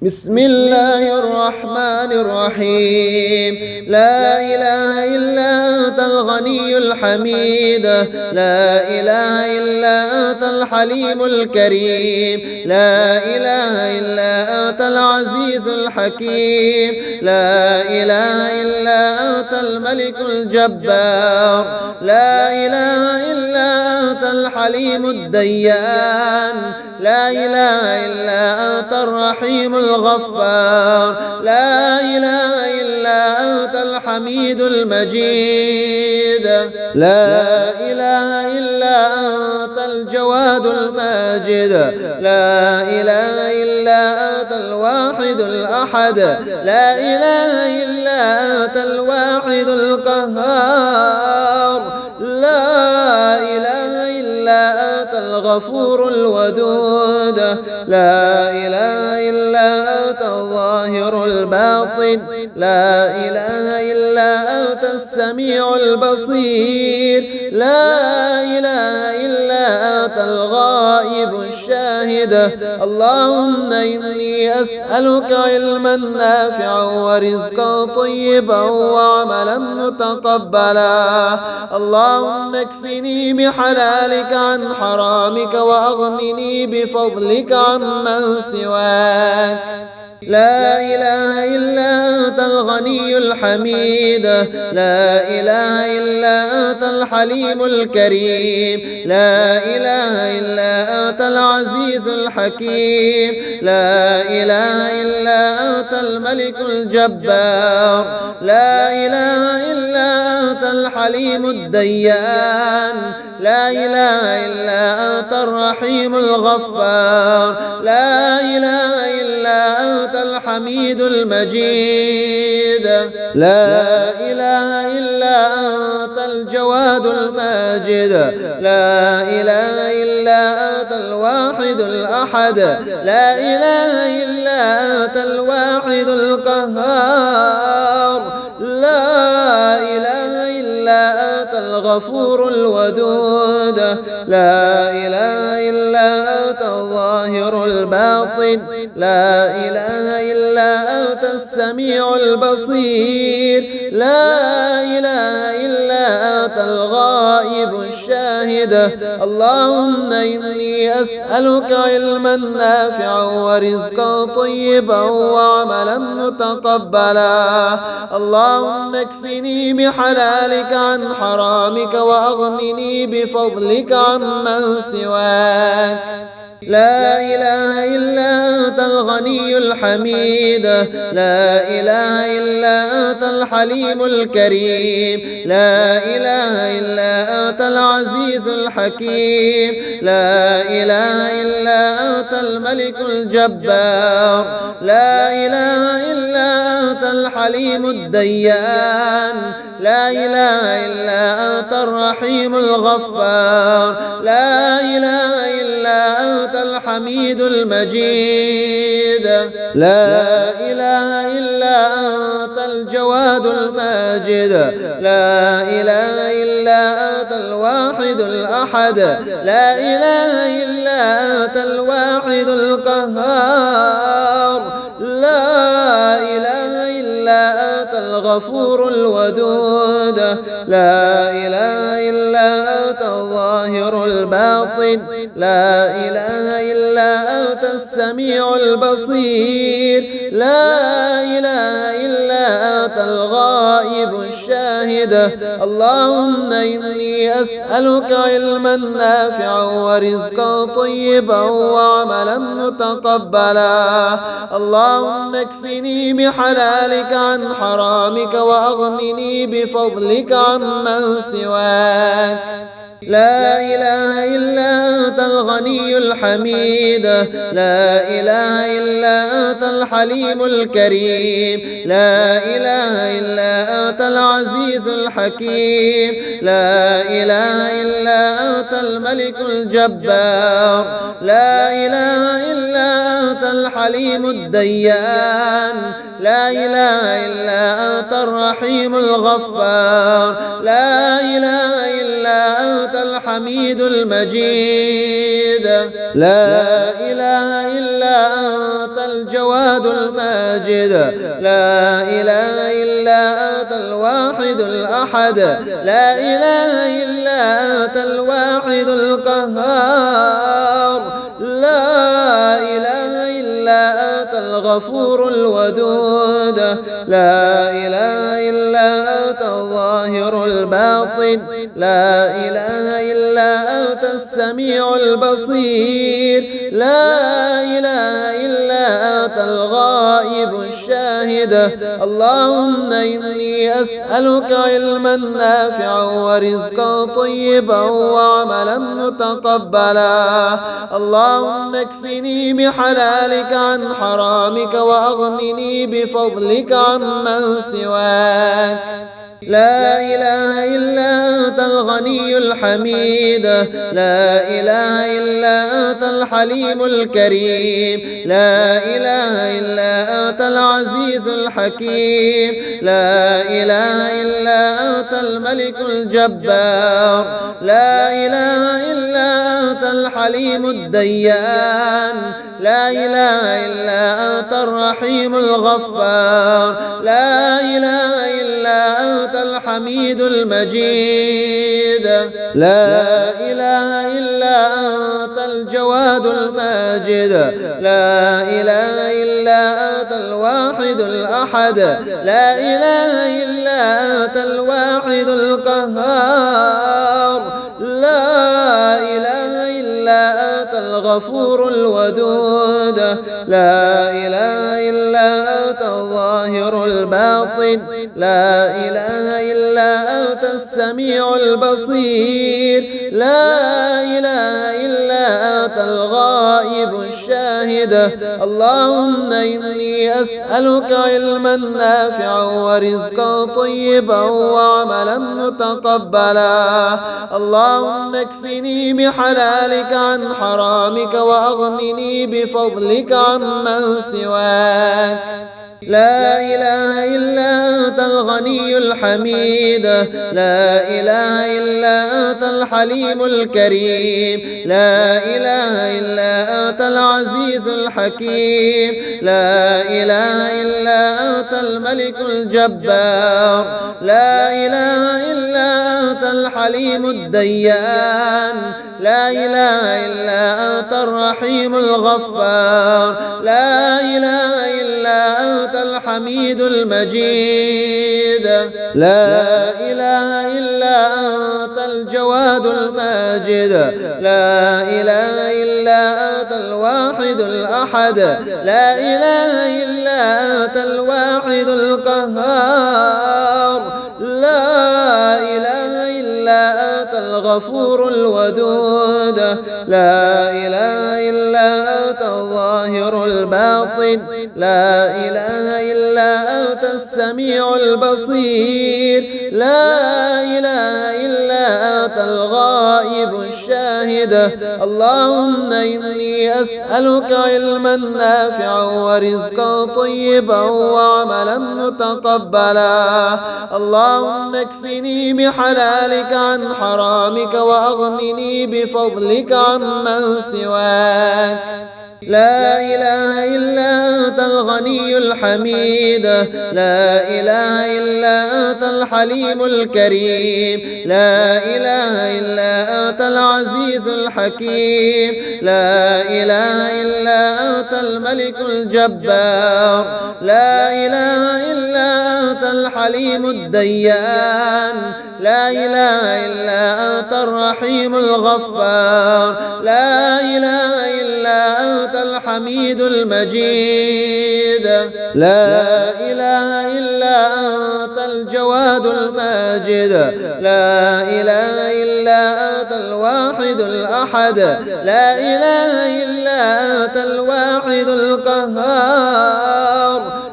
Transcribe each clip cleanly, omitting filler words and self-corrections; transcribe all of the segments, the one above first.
بسم الله الرحمن الرحيم. لا إله إلا أنت الغني الحميد، لا إله إلا أنت الحليم الكريم، لا إله إلا أنت العزيز الحكيم، لا إله إلا أنت الملك الجبار، لا إله إلا أنت الحليم الديان، لا إله إلا أنت الرحيم الغفار، لا إله إلا أنت الحميد المجيد، لا إله إلا أنت الجواد الماجد، لا إله إلا أنت الواحد الأحد، لا إله إلا أنت الواحد القهار، لا إله إلا أنت الغفور الودود، لا إله إلا أنت الظاهر الباطن، لا إله إلا أنت السميع البصير، لا إله إلا أنت الغائب الشاهد. اللهم إني أسألك علما نافعا ورزقا طيبا وعملا متقبلا. اللهم اكفني بحلالك عن حرامك وأغنني بفضلك عمن سواك. لا إله إلا أنت الغني الحميد، لا إله إلا أنت الحليم الكريم، لا إله إلا أنت العزيز الحكيم، لا إله إلا أنت الملك الجبار، لا إله إلا أنت الحليم الديان، لا إله إلا أنت الرحيم الغفار، لا إله إلا أنت الحميد المجيد، لا إله إلا أنت الجواد الماجد، لا إله إلا أنت الواحد الأحد، لا إله إلا أنت الواحد القهار، لا إله إلا أنت الغفور الودود، لا إله إلا أنت الظاهر الباطن، لا إله إلا أنت السميع البصير، لا إله إلا أنت الغائب الشاهد. اللهم إني أسألك علما نافعا ورزقا طيبا وعملا متقبلا. اللهم اكفني بحلالك عن حرامك وأغنني بفضلك عمن سواك. لا إله إلا أنت الغني الحميد، لا إله إلا أنت الحليم الكريم، لا إله إلا أنت العزيز الحكيم، لا إله إلا أنت الملك الجبار، لا إله إلا أنت الحليم الديان، لا إله إلا أنت الرحيم الغفار، لا إله إلا أنت الحميد المجيد، لا إله إلا أنت الجواد الماجد، لا إله إلا أنت الواحد الأحد، لا إله إلا أنت الواحد القهار، لا إله إلا أنت الغفور الودود، لا إله إلا أنت الظاهر الباطن، لا إله إلا أنت السميع البصير، لا إله إلا أنت الغائب الشاهد. اللهم إني أسألك علما نافعا ورزقا طيبا وعملا متقبلا. اللهم اكفني بحلالك عن حرامك وأغنني بفضلك عمن سواك. لا إله إلا أنت الغني الحميد، لا إله إلا أنت الحليم الكريم، لا إله إلا أنت العزيز الحكيم، لا إله إلا أنت الملك الجبار، لا إله إلا أنت الحليم الديان، لا إله إلا أنت الرحيم الغفار، لا إله إلا أنت أنت الحميد المجيد. لا إله إلا أنت الجواد الماجد. لا إله إلا أنت الواحد الأحد. لا إله إلا أنت الواحد القهار. لا إله إلا أنت الغفور الودود. لا إله إلا أنت الظاهر الباطن. لا إله إلا أنت السميع البصير. لا إله إلا أنت الغائب الشاهد. اللهم إني أسألك علما نافعا ورزقا طيبا وعملا متقبلا. اللهم اكفني بحلالك عن حرامك وأغنني بفضلك عمن سواك. لا إله إلا أنت الغني الحميد. لا إله إلا أنت الحليم الكريم. لا إله إلا أنت العزيز الحكيم. لا إله إلا أنت الملك الجبار. لا إله إلا أنت الحليم الديان. لا إله إلا أنت الرحيم الغفار. لا إله إلا أنت الحميد المجيد. لا إله إلا أنت الجواد الماجد. لا إله إلا أنت الواحد الأحد. لا إله إلا أنت الواحد القهار. لا إله إلا أنت الغفور الودود. لا إله إلا أنت الظاهر الباطن. لا إله إلا أنت السميع البصير. لا إله إلا أنت الغائب الشاهد. اللهم إني أسألك علما نافعا ورزقا طيبا وعملا متقبلا. اللهم اكفني بحلالك عن حرامك وأغنني بفضلك عمن سواك. لا إله إلا أنت الغني الحميد. لا إله إلا أنت الحليم الكريم. لا إله إلا أنت العزيز الحكيم. لا إله إلا أنت الملك الجبار. لا إله إلا أنت الحليم الديان. لا إله إلا أنت الرحيم الغفار. لا إله إلا أنت الحميد المجيد. لا إله إلا أنت الجواد الماجد. لا إله إلا أنت الواحد الأحد. لا إله إلا أنت الواحد القهار. لا إله إلا أنت الغفور الودود. لا إله إلا أنت الظاهر الباطن. لا إله إلا أنت السميع البصير. لا إله إلا أنت الغائب الشاهد. اللهم إني أسألك علما نافعا ورزقا طيبا وعملا متقبلا. اللهم اكفني بحلالك عن حرامك وأغنني بفضلك عمن سواك. لا إله إلا أنت الغني الحميد. لا إله إلا أنت الحليم الكريم. لا إله إلا أنت العزيز الحكيم. لا إله إلا أنت الملك الجبار. لا إله إلا أنت الحليم الديان. لا إله إلا أنت الرحيم الغفار. لا إله إلا أنت الحميد المجيد. لا إله إلا أنت الجواد الماجد. لا إله إلا أنت الواحد الأحد. لا إله إلا أنت الواحد القهار.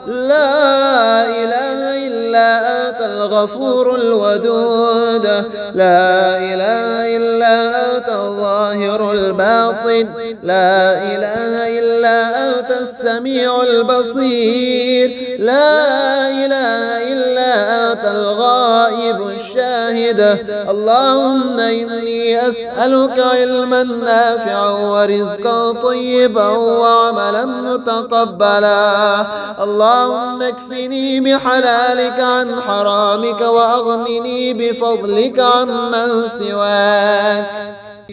لا إله إلا أنت الغفور الودود. لا إله إلا أنت الظاهر الباطن. لا إله إلا أنت السميع البصير لا إله إلا أنت الغائب الشاهد اللهم إني أسألك علما نافعا ورزقا طيبا وعملا متقبلا اللهم اكفني بحلالك عن حرامك وأغنني بفضلك عمن سواك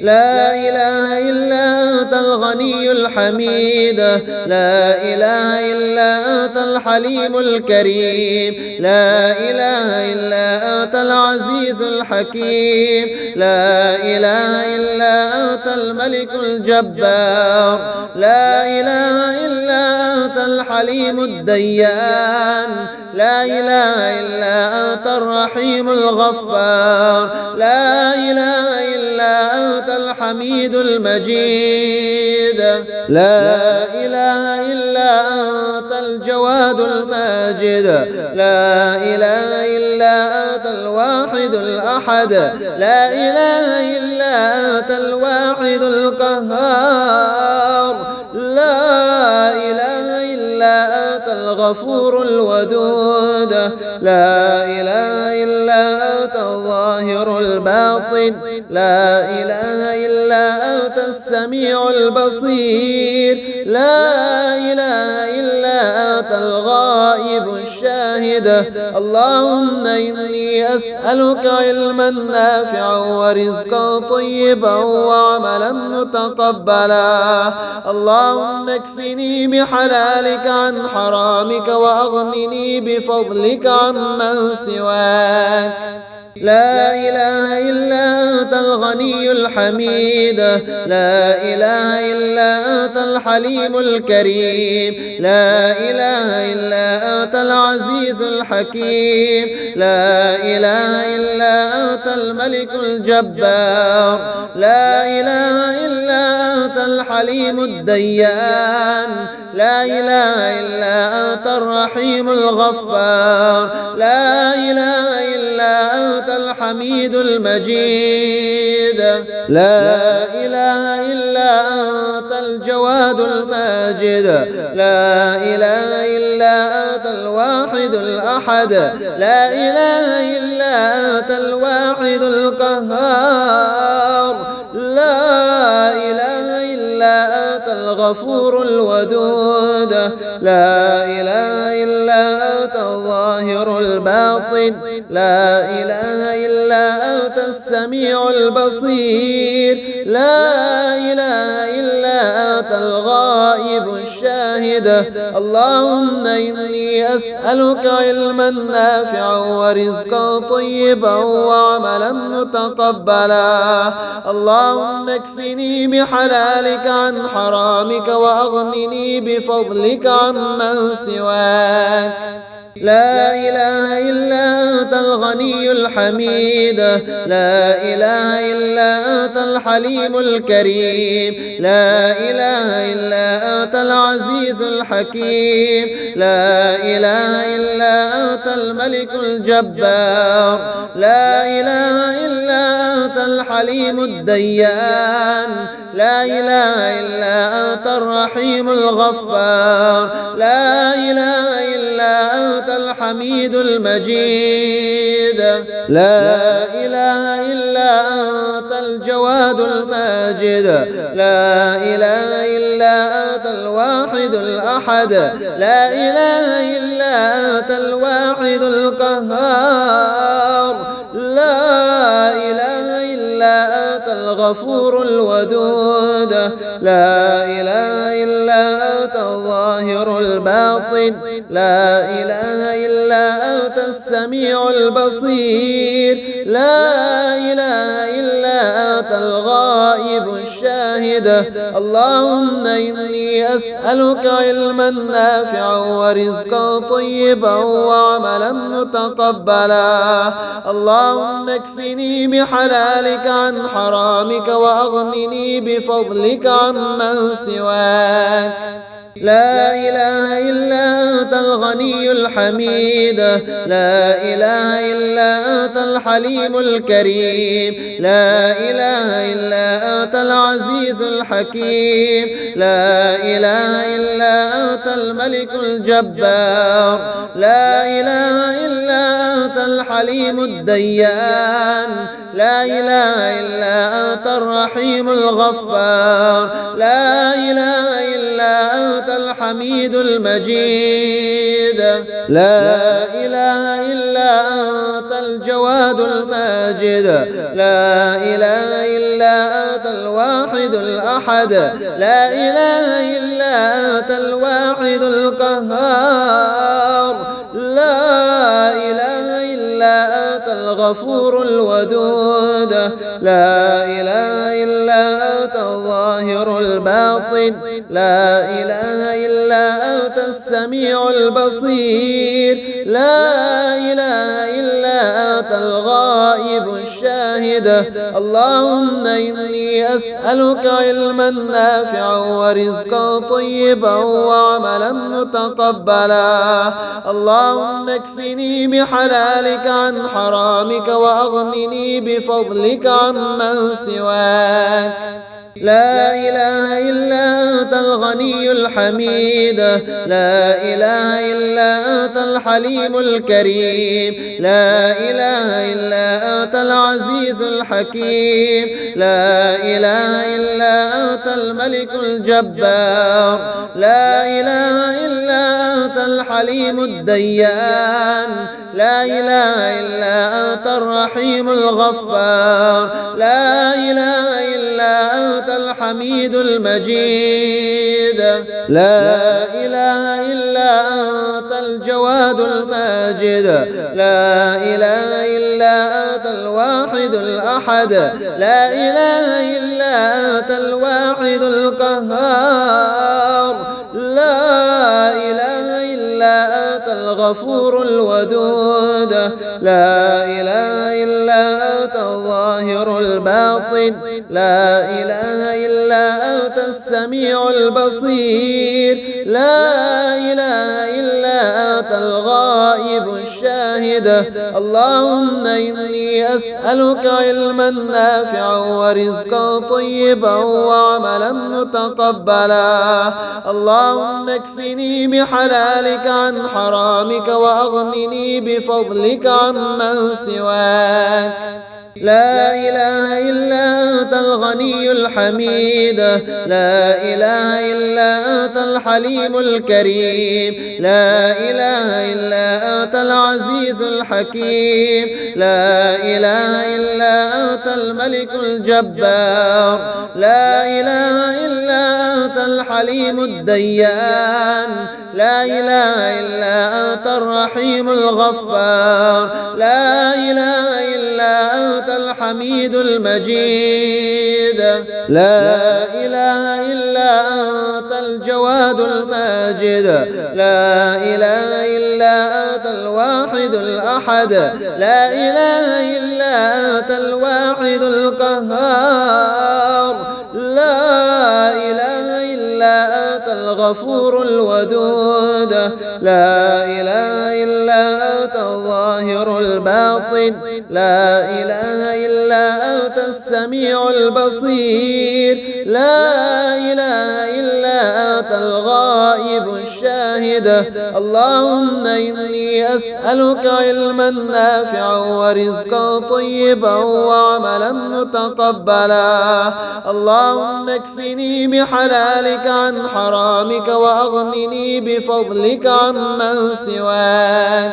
لا إله إلا أنت الغني الحميد لا إله إلا أنت الحليم الكريم لا إله إلا أنت العزيز الحكيم لا إله إلا أنت الملك الجبار لا إله إلا أنت الحليم الديان لا إله إلا أنت الرحيم الغفار لا إله إلا أنت الحميد المجيد لا إله إلا أنت الجواد الماجد لا إله إلا أنت الواحد الأحد لا إله إلا أنت الواحد القهار لا إله إلا أنت الغفور الودود لا إله إلا أنت الظاهر الباطن لا إله إلا أنت السميع البصير لا إله إلا أنت الغائب الشاهد اللهم إني أسألك علما نافعا ورزقا طيبا وعملا متقبلا اللهم اكفني بحلالك عن حرامك وأغنني بفضلك عمن سواك لا إله إلا أنت الغني الحميد لا إله إلا أنت الحليم الكريم لا إله إلا أنت العزيز الحكيم لا إله إلا أنت الملك الجبار لا إله إلا أنت الحليم الديان لا إله إلا أنت الرحيم الغفار لا إله إلا أنت الحميد المجيد لا إله إلا أنت الجواد الماجد لا إله إلا أنت الواحد الأحد لا إله إلا أنت الواحد القهار لا إله إلا أنت الغفور الودود لا إله إلا أنت الظاهر الباطن لا إله إلا أنت السميع البصير لا إله إلا أنت الغائب الشاهد اللهم إني أسألك علما نافعا ورزقا طيبا وعملا متقبلا اللهم اكفني بحلالك عن حرامك وأغنني بفضلك عمن سواك لا إله إلا أنت الغني الحميد لا إله إلا أنت الحليم الكريم لا إله إلا أنت العزيز الحكيم لا إله إلا أنت الملك الجبار لا إله إلا أنت الحليم الديان لا إله إلا أنت الرحيم الغفار لا إله إلا أنت الحميد المجيد لا إله إلا أنت الجواد الماجد لا إله إلا أنت الواحد الأحد لا إله إلا أنت الواحد القهار لا إله إلا أنت الغفور الودود لا إله إلا أنت الظاهر الباطن لا إله إلا أنت السميع البصير لا إله إلا أنت الغائب الشاهد اللهم إني أسألك علما نافعا ورزقا طيبا وعملا متقبلا اللهم اكفني بحلالك عن حرامك وأغنني بفضلك عمن سواك لا إله إلا أنت أنت الغني الحميد، لا إله إلا أنت الحليم الكريم، لا إله إلا أنت العزيز الحكيم، لا إله إلا أنت الملك الجبار، لا إله إلا أنت الحليم الديان، لا إله إلا أنت الرحيم الغفار، لا إله إلا أنت الحميد المجيد، لا إله إلا أنت الجواد الماجد، لا إله إلا أنت الواحد الأحد، لا إله إلا أنت الواحد القهار، لا إله إلا أنت الغفور الودود، لا إله إلا أنت الظاهر الباطن، لا إله إلا أنت السميع البصير، لا إله إلا أنت الغائب الشاهد. اللهم إني أسألك علما نافعا ورزقا طيبا وعملا متقبلا. اللهم اكفني بحلالك عن حرامك وأغنني بفضلك عمن سواك. لا إله إلا أنت الغني الحميد، لا إله إلا أنت الحليم الكريم، لا إله إلا أنت العزيز الحكيم، لا إله إلا أنت الملك الجبار، لا إله إلا أنت الحليم الديان، لا إله إلا أنت الرحيم الغفار، لا إله إلا أنت الحميد المجيد، لا إله إلا أنت الجواد الماجد، لا إله إلا أنت الواحد الأحد، لا إله إلا أنت الواحد القهار، لا إله إلا أنت الغفور الودود، لا إله إلا أنت الظاهر الباطن، لا إله إلا أنت السميع البصير، لا إله إلا أنت الغائب الشاهد. اللهم إني أسألك علما نافعا ورزقا طيبا وعملا متقبلا. اللهم اكفني بحلالك عن حرامك وأغنني بفضلك عمن سواك. لا إله إلا أنت الغني الحميد، لا إله إلا أنت الحليم الكريم، لا إله إلا أنت العزيز الحكيم، لا إله إلا أنت الملك الجبار، لا إله إلا أنت الحليم الديان، لا إله إلا أنت الرحيم الغفار، لا إله إلا أنت الحميد المجيد، لا إله إلا أنت الجواد الماجد، لا إله إلا أنت الواحد الأحد، لا إله إلا أنت الواحد القهار، لا إله إلا أنت الغفور الودود، لا إله إلا أنت الظاهر الباطن، لا إله إلا أنت السميع البصير، لا إله إلا أنت الغائب الشاهد. اللهم إني أسألك علما نافعا ورزقا طيبا وعملا متقبلا. اللهم اكفني بحلالك عن حرامك وأغنني بفضلك عمن سواك.